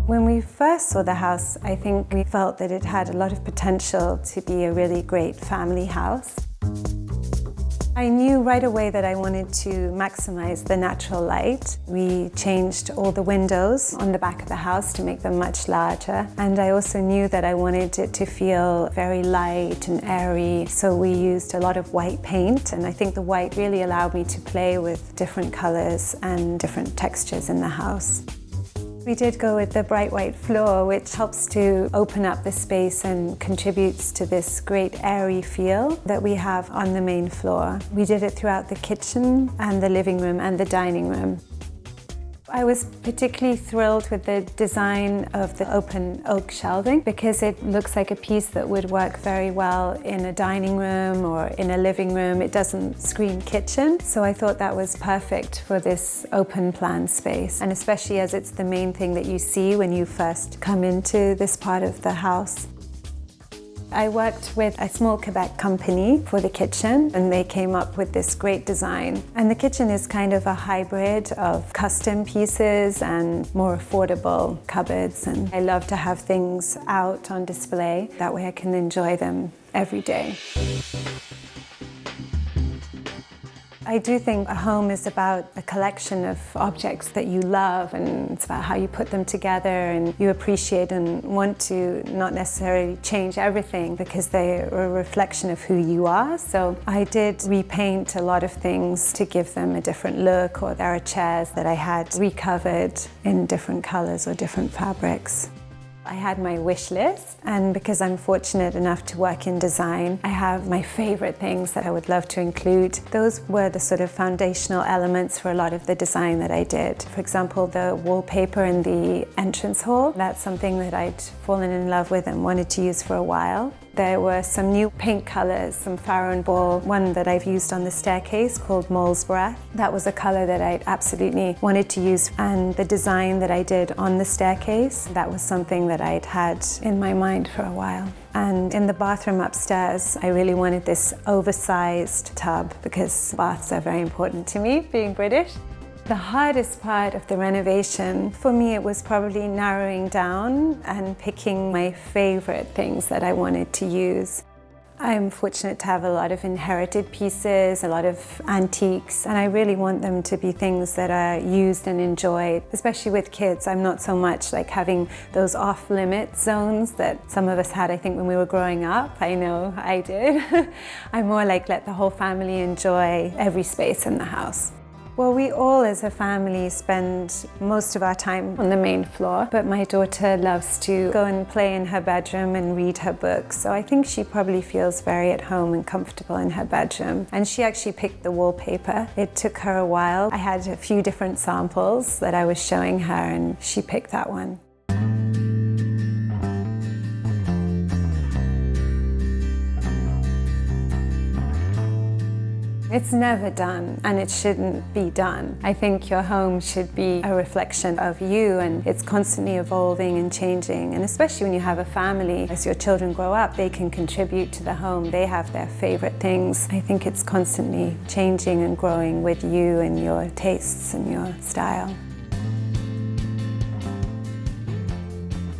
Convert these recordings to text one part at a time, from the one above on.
When we first saw the house, I think we felt that it had a lot of potential to be a really great family house. I knew right away that I wanted to maximize the natural light. We changed all the windows on the back of the house to make them much larger. And I also knew that I wanted it to feel very light and airy, so we used a lot of white paint. And I think the white really allowed me to play with different colors and different textures in the house. We did go with the bright white floor, which helps to open up the space and contributes to this great airy feel that we have on the main floor. We did it throughout the kitchen and the living room and the dining room. I was particularly thrilled with the design of the open oak shelving because it looks like a piece that would work very well in a dining room or in a living room. It doesn't scream kitchen, so I thought that was perfect for this open plan space, and especially as it's the main thing that you see when you first come into this part of the house. I worked with a small Quebec company for the kitchen, and they came up with this great design. And the kitchen is kind of a hybrid of custom pieces and more affordable cupboards. And I love to have things out on display. That way I can enjoy them every day. I do think a home is about a collection of objects that you love, and it's about how you put them together and you appreciate and want to not necessarily change everything because they're a reflection of who you are. So I did repaint a lot of things to give them a different look, or there are chairs that I had recovered in different colors or different fabrics. I had my wish list, and because I'm fortunate enough to work in design, I have my favorite things that I would love to include. Those were the sort of foundational elements for a lot of the design that I did. For example, the wallpaper in the entrance hall, that's something that I'd fallen in love with and wanted to use for a while. There were some new paint colors, some Farrow and Ball, one that I've used on the staircase called Mole's Breath. That was a color that I absolutely wanted to use, and the design that I did on the staircase, that was something that I'd had in my mind for a while. And in the bathroom upstairs, I really wanted this oversized tub because baths are very important to me, being British. The hardest part of the renovation, for me, it was probably narrowing down and picking my favorite things that I wanted to use. I'm fortunate to have a lot of inherited pieces, a lot of antiques, and I really want them to be things that are used and enjoyed, especially with kids. I'm not so much like having those off-limit zones that some of us had, I think, when we were growing up. I know I did. I'm more like let the whole family enjoy every space in the house. Well, we all as a family spend most of our time on the main floor, but my daughter loves to go and play in her bedroom and read her books. So I think she probably feels very at home and comfortable in her bedroom. And she actually picked the wallpaper. It took her a while. I had a few different samples that I was showing her, and she picked that one. It's never done, and it shouldn't be done. I think your home should be a reflection of you, and it's constantly evolving and changing. And especially when you have a family, as your children grow up, they can contribute to the home. They have their favorite things. I think it's constantly changing and growing with you and your tastes and your style.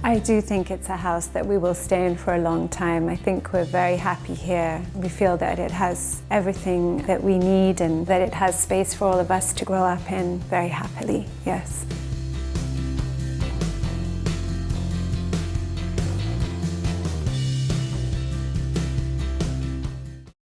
I do think it's a house that we will stay in for a long time. I think we're very happy here. We feel that it has everything that we need and that it has space for all of us to grow up in very happily, yes.